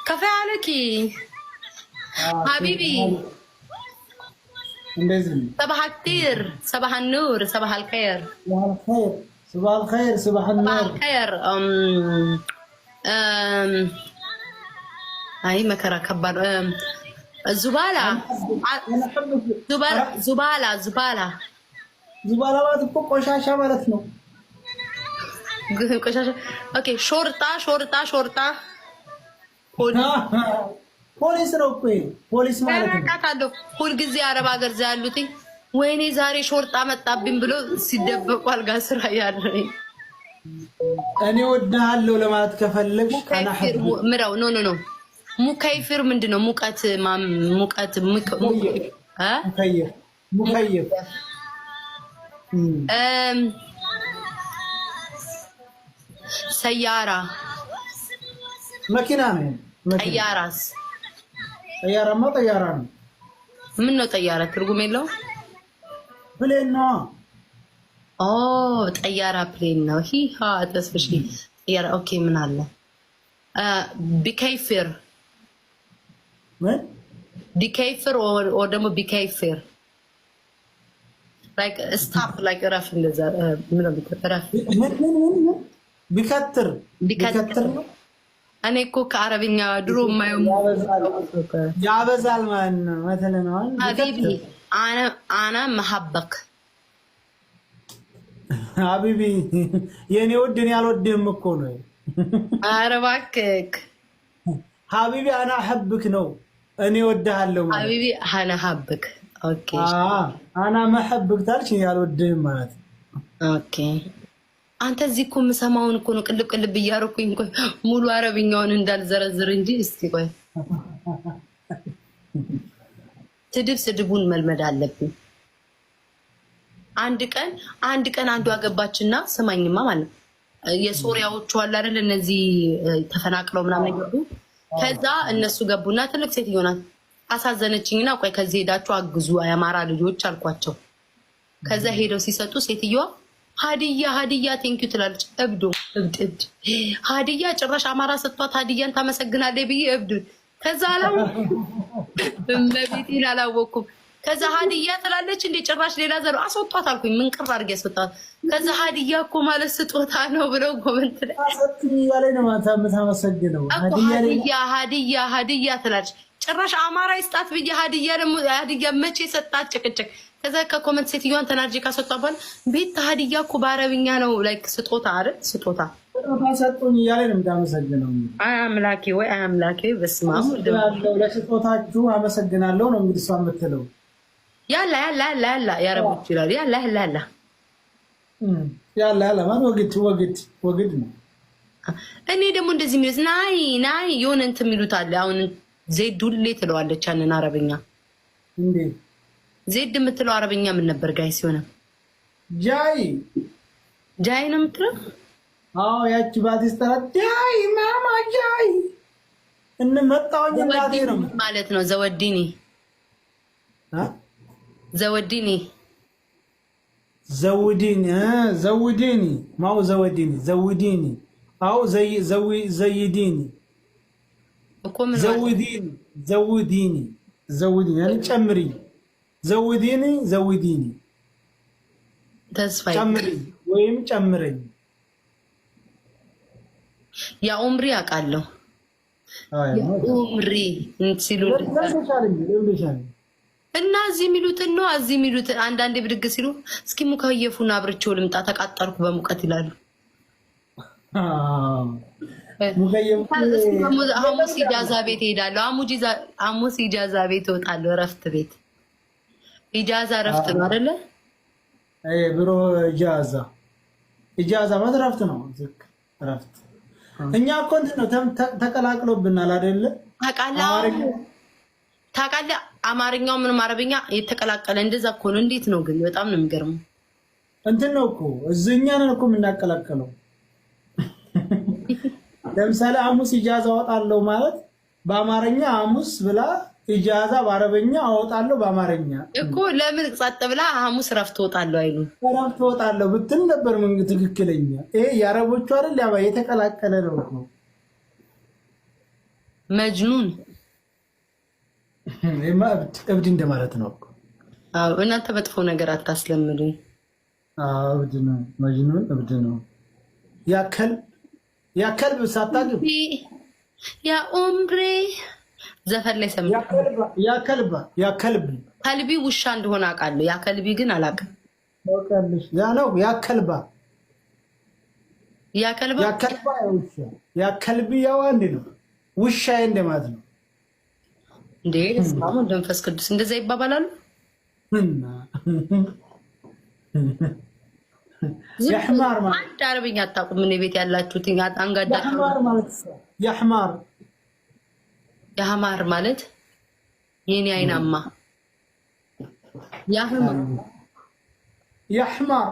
كفاية عليكي حبيبي. صباح كتير، صباح النور، صباح الخير. صباح الخير، صباح الخير، صباح النور. صباح الخير. هاي مكرة كبر. زبالة زبالة زبالة زبالة زبالة ማለት እኮ ቆሻሻ ማለት ነው። ቆሻሻ ኦኬ። ሾርጣ ሾርጣ ሾርጣ ፖሊስ ነው እኮ ፖሊስ ማለት ነው። አቃታለሁ። ሁልጊዜ አረብ ሀገር ያሉት ወይኔ ዛሬ ሾርጣ መጣብኝ ብሎ ሲደበቁ አልጋ ስራ ያለው እኔ ወድሃለሁ ለማለት ከፈለግሽ ምራው ኖ ኖ ኖ ሙከይፍር ምንድነው? ሙቀት ሙቀት ሙከይፍ ሙከይፍ ሰያራ መኪና ነው። ጠያራስ? ጠያራማ ጠያራ ነው። ምን ነው ጠያራ? ትርጉም የለው። ፕሌን ነው። ኦ ጠያራ ፕሌን ነው። ሂሃ ተስፍሽ ጠያራ። ኦኬ ምን አለ ቢከይፍር ዲከይፍር ኦር ደግሞ ቢከይፍር ላይክ ስታፕ ላይክ ረፍ እንደዛ ምን ነው ረፍ ቢከትር ቢከትር ነው። እኔ እኮ ከአረብኛ ድሮ የማየው ያበዛል ማለት ነው። ማለት ነው ሀቢቢ አና መሐበክ ሀቢቢ የኔ ውድ እኔ አልወድህም እኮ ነው። ኧረ እባክህ ሀቢቢ አና ሐብክ ነው። እኔ ወድሃለሁ ማለት ሀቢቢ አና ሐብክ። ኦኬ አና መሐብክ ታልሽ ያልወድህም ማለት ነው። ኦኬ አንተ እዚህ እኮ የምሰማውን እኮ ነው ቅልብ ቅልብ እያደረኩኝ ቆይ ሙሉ አረብኛውን እንዳልዘረዝር እንጂ እስኪ ቆይ ስድቡን መልመድ አለብኝ። አንድ ቀን አንዱ አገባችና ስማኝማ ማለት ነው የሶሪያዎቹ አለ አይደል እነዚህ ተፈናቅለው ምናምን ይገቡ። ከዛ እነሱ ገቡና ትልቅ ሴትዮ ናት አሳዘነችኝና ቆይ ከዚህ ሄዳችሁ አግዙ የአማራ ልጆች አልኳቸው። ከዛ ሄደው ሲሰጡ ሴትዮዋ ሀዲያ ቴንኪዩ ትላለች። እብድ ሀዲያ ጭራሽ አማራ ሰጥቷት ሀዲያን ታመሰግናለች ብዬ እብድ። ከዛ እመቤቴን አላወኩም። ከዛ ሀዲያ ትላለች እንዴ ጭራሽ ሌላ ዘር አስወጣት አልኩኝ። ምን ቅር አድርጌ ያስወጣት። ከዛ ሀዲያ እኮ ማለት ስጦታ ነው ብለው ኮመንት ላይ ሀዲያ ትላለች። ጭራሽ አማራ ይስጣት ብዬ ሀዲያ መቼ ሰጣት ጭቅጭቅ። ከዛ ከኮመንት ሴትዮዋን ተናርጂ ካስወጣ በኋላ ቤት ሀዲያ እኮ በአረብኛ ነው ላይክ ስጦታ አይደል ስጦታ ሰጡኝ እያለ ነው የምታመሰግነው። አምላኬ ወይ አምላኬ በስመ አብ ለስጦታችሁ አመሰግናለሁ ነው እንግዲህ እሷ የምትለው። ያላ ያረቦች ይላሉ። ያላ ማለት ወግድ ነው። እኔ ደግሞ እንደዚህ የሚሉት ናይ የሆነ እንትን የሚሉት አለ። አሁን ዜድ ሁሌ ትለዋለች ያንን አረብኛ። እንዴ ዜድ የምትለው አረብኛ ምን ነበር ጋይ ሲሆነ ጃይ ነው የምትለው። አዎ ያቺ ባቲስታ ጃይ ማማ ጃይ እንመጣውኝ እናቴ ነው ማለት ነው። ዘወዲኒ ማው ዘውዲኒ አው ዘይዲኒ እኮ ምን ዘውዲኒ ያኔ ጨምሪ ዘውዲኒ ተስፋዬ ጨምሪ ወይም ጨምረኝ። ያ ኡምሪ አውቃለሁ። ኡምሪ ሲሉ እና እዚህ የሚሉትን ነው እዚህ የሚሉትን አንዳንዴ ብድግ ሲሉ እስኪ ሙከየፉን አብርቼው ልምጣ ተቃጠልኩ በሙቀት ይላሉ። ሐሙስ ኢጃዛ ቤት እሄዳለሁ። ሐሙስ ኢጃዛ ቤት እወጣለሁ። እረፍት ቤት ኢጃዛ እረፍት ነው አይደለ? ብሮ ኢጃዛ ማለት እረፍት ነው። እረፍት እኛ እኮ እንትን ነው ተቀላቅሎብናል አይደለ? ታውቃለህ አማርኛው ምንም አረብኛ የተቀላቀለ እንደዛ እኮ ነው። እንዴት ነው ግን? በጣም ነው የሚገርመው። እንትን ነው እኮ እዚህኛ ነን እኮ የምናቀላቀለው። ለምሳሌ ሐሙስ ኢጃዛ አወጣለሁ ማለት በአማርኛ ሐሙስ ብላ ኢጃዛ በአረበኛ አወጣለሁ በአማርኛ እኮ። ለምን ጸጥ ብላ ሐሙስ ረፍት እወጣለሁ አይሉ? ረፍት እወጣለሁ ብትን ነበር ምን ትክክለኛ። ይሄ የአረቦቹ አይደል? ያባ የተቀላቀለ ነው እኮ መጅኑን እብድ እንደማለት ነው። እናንተ መጥፎ ነገር አታስለምዱኝ። እብድ ነው መጅኑን እብድ ነው። ያከልብ ሳታግብ ያ ኡምሬ ዘፈን ላይ ሰምቼ ያከልብ ከልቢ ውሻ እንደሆነ አውቃለሁ። ያ ከልቢ ግን አላውቅም። ያ ነው ያከልባ ያከልቢ ያው አንድ ነው። ውሻ እንደማለት ነው እንዴ? እስማሙ መንፈስ ቅዱስ እንደዛ ይባባላሉ። ያህማር ማለት አንድ አረብኛ አታውቁም? ምን ቤት ያላችሁት አንጋዳ ያህማር ማለት የኔ አይናማ ያህማር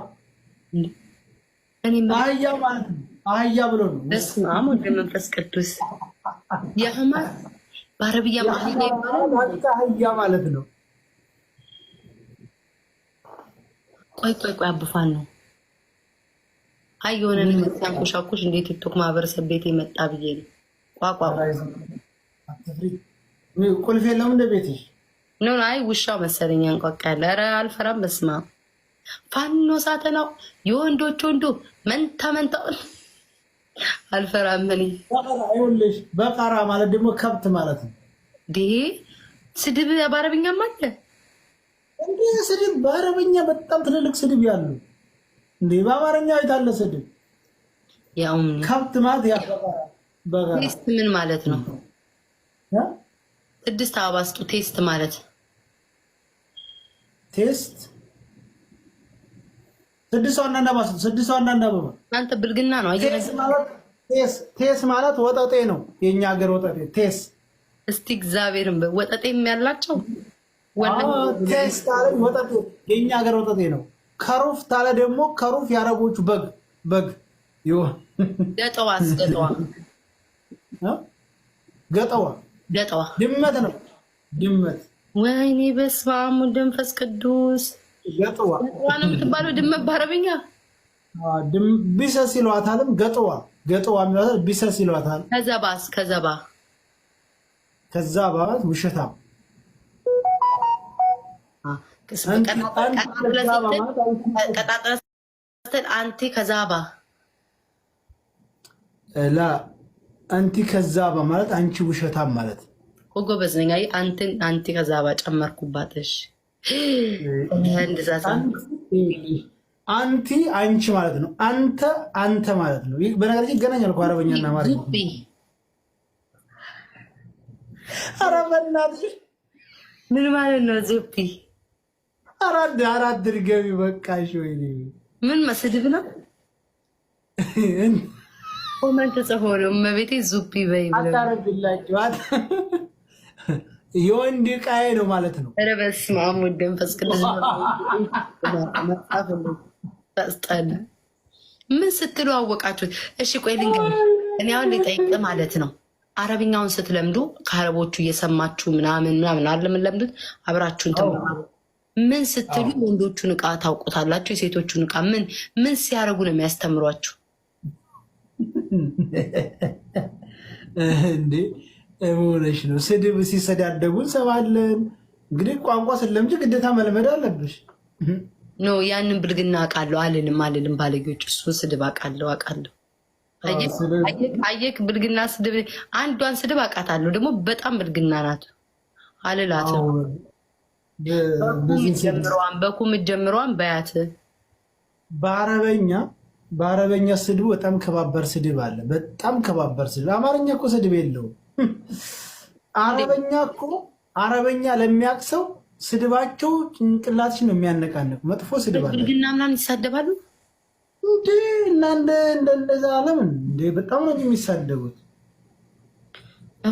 አህያ ማለት ነው። አህያ ብሎ ነው። እስማሙ መንፈስ ቅዱስ ያህማር በአረብኛ አህያ ማለት ነው። ቆይ አብፋን ነው። አይ የሆነ ነገር ሲያንኮሻኩሽ እንዴት ቲክቶክ ማህበረሰብ ቤት የመጣ ብዬ ነው። ቋቋ ቁልፍ የለውም እንደ ቤትሽ ነው። አይ ውሻው መሰለኝ አንቋቃለ። ኧረ አልፈራም። በስማ ፋኖ ሳተ ነው የወንዶች ወንዱ መንታ አልፈራም። እኔ ይኸውልሽ በቀራ ማለት ደግሞ ከብት ማለት ነው። ስድብ በአረብኛም አለ እንዴ? ስድብ በአረብኛ በጣም ትልልቅ ስድብ ያሉ እንዴ? በአማርኛ የታለ ስድብ? ያው ከብት ማለት ቴስት ምን ማለት ነው? ስድስት አባስጡ ቴስት ማለት ቴስት ስድስት አንዳንድ አበባ አንተ ብልግና ነው። ቴስ ማለት ወጠጤ ነው። የኛ ሀገር ወጠጤ ቴስ። እስቲ እግዚአብሔርን ወጠጤ የሚያላቸው ቴስ ታለ ወጠጤ የኛ ሀገር ወጠጤ ነው። ከሩፍ ታለ ደግሞ ከሩፍ ያረቦቹ በግ ይሁን ገጠዋ ድመት ነው። ድመት ወይኔ በስመ አብ ወወልድ ወመንፈስ ቅዱስ። ገጠዋ ነው የምትባለው ድመት በአረብኛ ቢሰስ ይሏታልም። ገጠዋ የሚሏታል ቢሰስ ይሏታል። ከዛባ ውሸታም አንቲ ከዛባ ላ አንቲ ከዛባ ማለት አንቺ ውሸታም ማለት ጎበዝ ነኝ። አይ አንቲ ከዛባ ጨመርኩባትሽ። አንቲ አንቺ ማለት ነው። አንተ ማለት ነው። በነገራችን ይገናኛል እኮ አረበኛና አማርኛ። ኧረ በእናትሽ ምን ማለት ነው? ዙፒ አራት ድርገሚ በቃሽ። ወይ ምን መስድብ ነው? ኮመንት ጽፎ ነው እመቤቴ ዙፒ በይ አታረግላችሁ። የወንድ ቃዬ ነው ማለት ነው። ኧረ በስመ አብ ወወልድ ወመንፈስ ቅዱስ። ምን ስትሉ አወቃችሁት? እሺ ቆይ ልንገርህ። እኔ አሁን ልጠይቅ ማለት ነው። አረብኛውን ስትለምዱ ከአረቦቹ እየሰማችሁ ምናምን አለምለምዱት አብራችሁን ተማሩ። ምን ስትሉ ወንዶቹን እቃ ታውቁታላችሁ? የሴቶቹን እቃ ምን ሲያደርጉ ነው የሚያስተምሯችሁ? እንዴ ሆነሽ ነው። ስድብ ሲሰዳደቡ እንሰማለን። እንግዲህ ቋንቋ ስለምጅ ግዴታ መልመድ አለብሽ። ኖ ያንን ብልግና አውቃለሁ አልልም። ባለጌዎች እሱን ስድብ አውቃለሁ። አየክ ብልግና ስድብ፣ አንዷን ስድብ አውቃታለሁ። ደግሞ በጣም ብልግና ናት አልላትም። በኩም ጀምረዋን በያት። በአረበኛ ስድቡ በጣም ከባበር ስድብ አለ። በጣም ከባበር ስድብ። አማርኛ እኮ ስድብ የለውም። አረበኛ ለሚያውቅ ሰው ስድባቸው ጭንቅላትሽ ነው የሚያነቃነቅ። መጥፎ ስድብ አለ። ብልግና ምናምን ይሳደባሉ እንዴ? እና እንደዛ ለምን እንዴ? በጣም ነው የሚሳደቡት።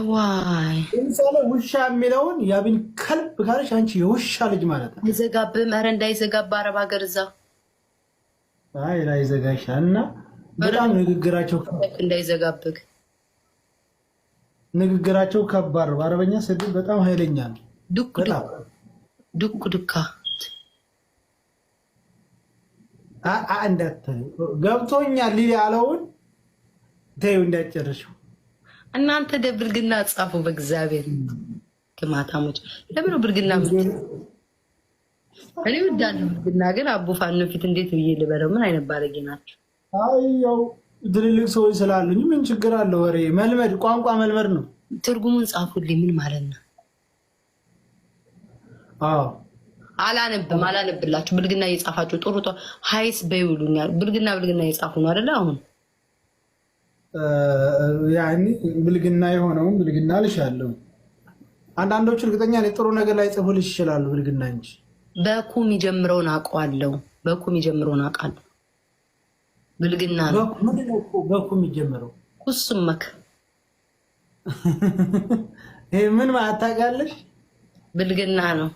ዋይ ለምሳሌ ውሻ የሚለውን ያብን ከልብ ካለሽ አንቺ የውሻ ልጅ ማለት ነው። አይዘጋብም። ኧረ እንዳይዘጋባ አረብ ሀገር እዛ አይ ላይ ዘጋሻል። እና በጣም እንዳይዘጋብህ ንግግራቸው ከባድ ነው። አረበኛ ስድብ በጣም ኃይለኛ ነው። ዱካ እንዳትዪ ገብቶኛል ያለውን ተይው እንዳጨርሽው። እናንተ ብልግና ጻፉ በእግዚአብሔር ግማታሞች። ለምን ብልግና እኔ ወዳለሁ ብልግና ግን አቡ ፋኖ ፊት እንዴት ብዬ ልበለው? ምን አይነት ባለጌ ናቸው? አይ ያው ትልልቅ ሰዎች ስላሉኝ ምን ችግር አለ? ወሬ መልመድ ቋንቋ መልመድ ነው። ትርጉሙን ጻፉልኝ። ምን ማለት ነው? አዎ አላነብላችሁ። ብልግና እየጻፋችሁ ጥሩ ሀይስ በይውሉኛል። ብልግና እየጻፉ ነው አይደለ? አሁን ያኔ ብልግና የሆነውን ብልግና ልሻለሁ። አንዳንዶቹ እርግጠኛ ነኝ ጥሩ ነገር ላይ ጽፉልሽ ይችላሉ። ብልግና እንጂ በኩ የሚጀምረውን አውቀዋለሁ። ብልግና ነው። በኩ የሚጀምረው ኩስመክ ይሄ ምን ማለት ታውቂያለሽ? ብልግና ነው።